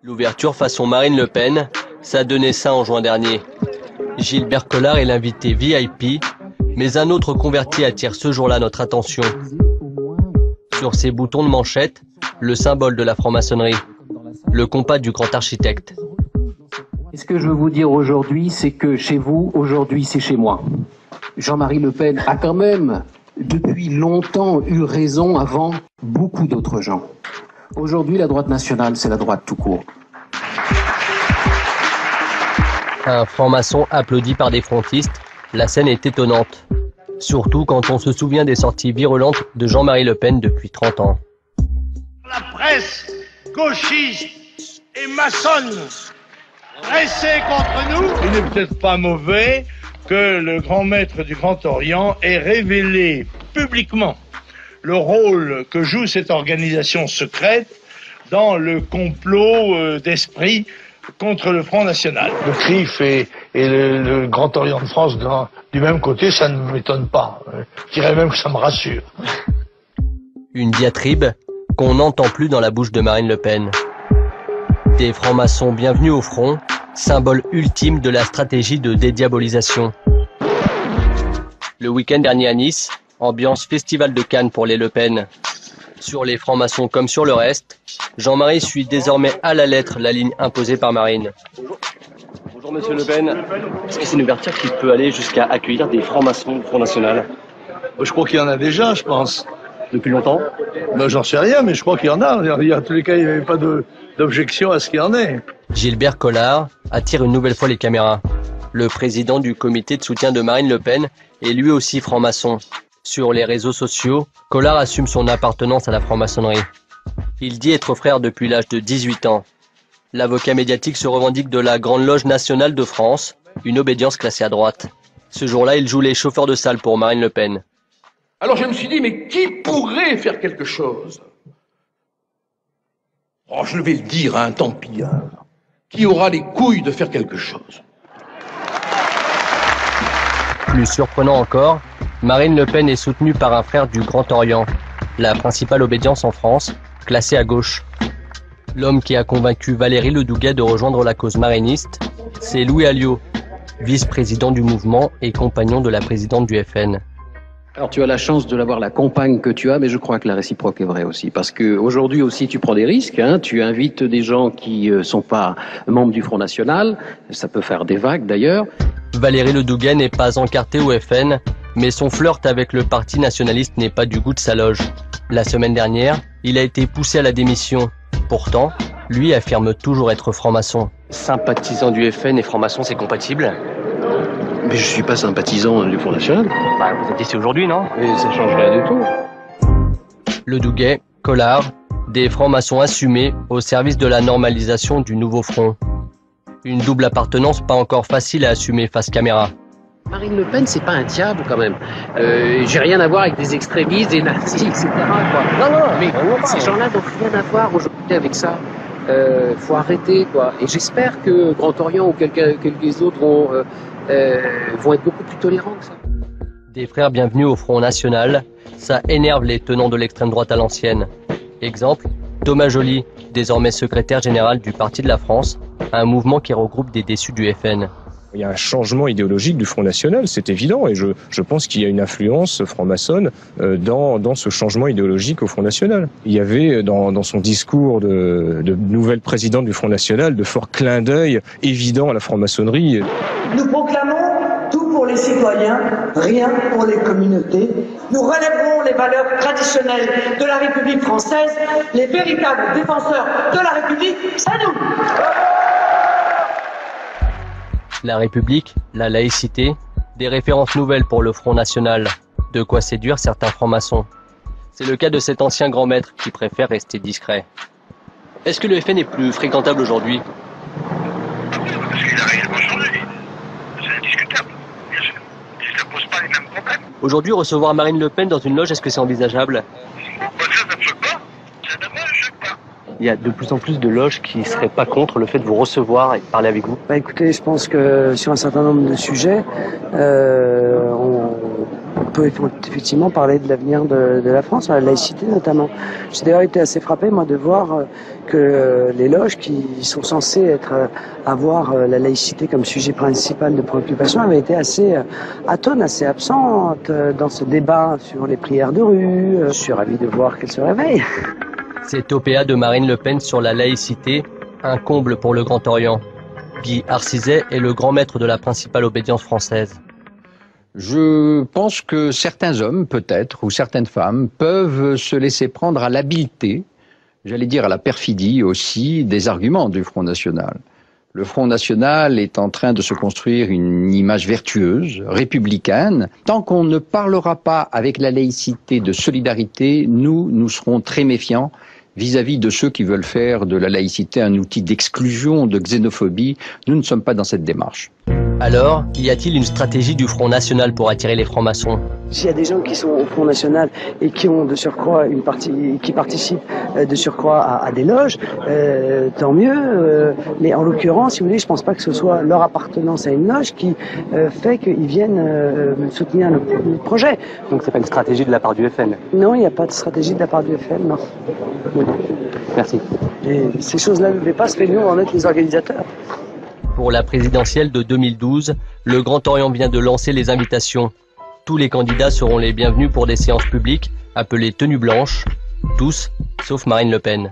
L'ouverture façon Marine Le Pen, ça donnait ça en juin dernier. Gilbert Collard est l'invité VIP, mais un autre converti attire ce jour-là notre attention. Sur ses boutons de manchette, le symbole de la franc-maçonnerie, le compas du grand architecte. Et ce que je veux vous dire aujourd'hui, c'est que chez vous, aujourd'hui, c'est chez moi. Jean-Marie Le Pen a quand même, depuis longtemps, eu raison avant beaucoup d'autres gens. Aujourd'hui, la droite nationale, c'est la droite tout court. Un franc-maçon applaudi par des frontistes, la scène est étonnante. Surtout quand on se souvient des sorties virulentes de Jean-Marie Le Pen depuis 30 ans. La presse gauchiste et maçonne dressée contre nous. Il n'est peut-être pas mauvais que le grand maître du Grand Orient ait révélé publiquement le rôle que joue cette organisation secrète dans le complot d'esprit contre le Front National. Le CRIF et le Grand Orient de France du même côté, ça ne m'étonne pas. Je dirais même que ça me rassure. Une diatribe qu'on n'entend plus dans la bouche de Marine Le Pen. Des francs-maçons bienvenus au front, symbole ultime de la stratégie de dédiabolisation. Le week-end dernier à Nice, ambiance festival de Cannes pour les Le Pen. Sur les francs-maçons comme sur le reste, Jean-Marie suit désormais à la lettre la ligne imposée par Marine. Bonjour Monsieur Le Pen. Est-ce que c'est une ouverture qui peut aller jusqu'à accueillir des francs-maçons du Front National? Je crois qu'il y en a déjà, je pense. Depuis longtemps? J'en sais rien, mais je crois qu'il y en a. En tous les cas, il n'y avait pas d'objection à ce qu'il y en ait. Gilbert Collard attire une nouvelle fois les caméras. Le président du comité de soutien de Marine Le Pen est lui aussi franc-maçon. Sur les réseaux sociaux, Collard assume son appartenance à la franc-maçonnerie. Il dit être frère depuis l'âge de 18 ans. L'avocat médiatique se revendique de la Grande Loge nationale de France, une obédience classée à droite. Ce jour-là, il joue les chauffeurs de salle pour Marine Le Pen. Alors je me suis dit, mais qui pourrait faire quelque chose? Oh, je vais le dire, hein, tant pis. Hein. Qui aura les couilles de faire quelque chose? Plus surprenant encore, Marine Le Pen est soutenue par un frère du Grand Orient, la principale obédience en France, classée à gauche. L'homme qui a convaincu Valérie Ledouguet de rejoindre la cause mariniste, c'est Louis Alliot, vice-président du mouvement et compagnon de la présidente du FN. Alors tu as la chance de l'avoir la compagne que tu as, mais je crois que la réciproque est vraie aussi. Parce que aujourd'hui aussi tu prends des risques, hein, tu invites des gens qui sont pas membres du Front National, ça peut faire des vagues d'ailleurs. Valérie Ledouguet n'est pas encartée au FN, mais son flirt avec le parti nationaliste n'est pas du goût de sa loge. La semaine dernière, il a été poussé à la démission. Pourtant, lui affirme toujours être franc-maçon. Sympathisant du FN et franc-maçon, c'est compatible? Mais je suis pas sympathisant du Front National. Bah, vous êtes ici aujourd'hui, non? Et ça change rien du tout. Ledouguet, Collard, des francs-maçons assumés au service de la normalisation du nouveau front. Une double appartenance pas encore facile à assumer face caméra. Marine Le Pen, c'est pas un diable quand même. J'ai rien à voir avec des extrémistes, des nazis, etc. Quoi. Non, mais ces gens-là n'ont rien à voir aujourd'hui avec ça. Faut arrêter, quoi. Et j'espère que Grand Orient ou quelques autres vont être beaucoup plus tolérants que ça. Des frères bienvenus au Front National, ça énerve les tenants de l'extrême droite à l'ancienne. Exemple, Thomas Joly, désormais secrétaire général du Parti de la France, un mouvement qui regroupe des déçus du FN. Il y a un changement idéologique du Front National, c'est évident, et je pense qu'il y a une influence franc-maçonne dans ce changement idéologique au Front National. Il y avait dans son discours de nouvelle présidente du Front National de forts clins d'œil évidents à la franc-maçonnerie. Nous proclamons tout pour les citoyens, rien pour les communautés. Nous relèverons les valeurs traditionnelles de la République française. Les véritables défenseurs de la République, c'est nous. La République, la laïcité, des références nouvelles pour le Front National, de quoi séduire certains francs-maçons. C'est le cas de cet ancien grand maître qui préfère rester discret. Est-ce que le FN est plus fréquentable aujourd'hui? Parce qu'il a réellement changé. C'est indiscutable, bien sûr. Et ça ne pose pas les mêmes problèmes. Aujourd'hui, recevoir Marine Le Pen dans une loge, est-ce que c'est envisageable? Ça ne me choque pas. Ça ne me choque pas. Il y a de plus en plus de loges qui ne seraient pas contre le fait de vous recevoir et de parler avec vous. Écoutez, je pense que sur un certain nombre de sujets, peut effectivement parler de l'avenir de la France, la laïcité notamment. J'ai d'ailleurs été assez frappé, moi, de voir que les loges qui sont censées avoir la laïcité comme sujet principal de préoccupation avaient été assez atones, assez absentes dans ce débat sur les prières de rue. Je suis ravi de voir qu'elles se réveillent. Cette OPA de Marine Le Pen sur la laïcité, un comble pour le Grand Orient. Guy Arcizet est le grand maître de la principale obédience française. Je pense que certains hommes, peut-être, ou certaines femmes, peuvent se laisser prendre à l'habileté, j'allais dire à la perfidie aussi, des arguments du Front National. Le Front National est en train de se construire une image vertueuse, républicaine. Tant qu'on ne parlera pas avec la laïcité de solidarité, nous serons très méfiants vis-à-vis de ceux qui veulent faire de la laïcité un outil d'exclusion, de xénophobie. Nous ne sommes pas dans cette démarche. Alors, y a-t-il une stratégie du Front National pour attirer les francs-maçons? S'il y a des gens qui sont au Front National et qui ont de surcroît une partie, qui participent de surcroît à des loges, tant mieux. Mais en l'occurrence, si vous voulez, je pense pas que ce soit leur appartenance à une loge qui fait qu'ils viennent soutenir le projet. Donc c'est pas une stratégie de la part du FN? Non, il n'y a pas de stratégie de la part du FN, non. Merci. Et ces choses-là ne dépassent, mais nous, on en est les organisateurs. Pour la présidentielle de 2012, le Grand Orient vient de lancer les invitations. Tous les candidats seront les bienvenus pour des séances publiques appelées tenues blanches, tous sauf Marine Le Pen.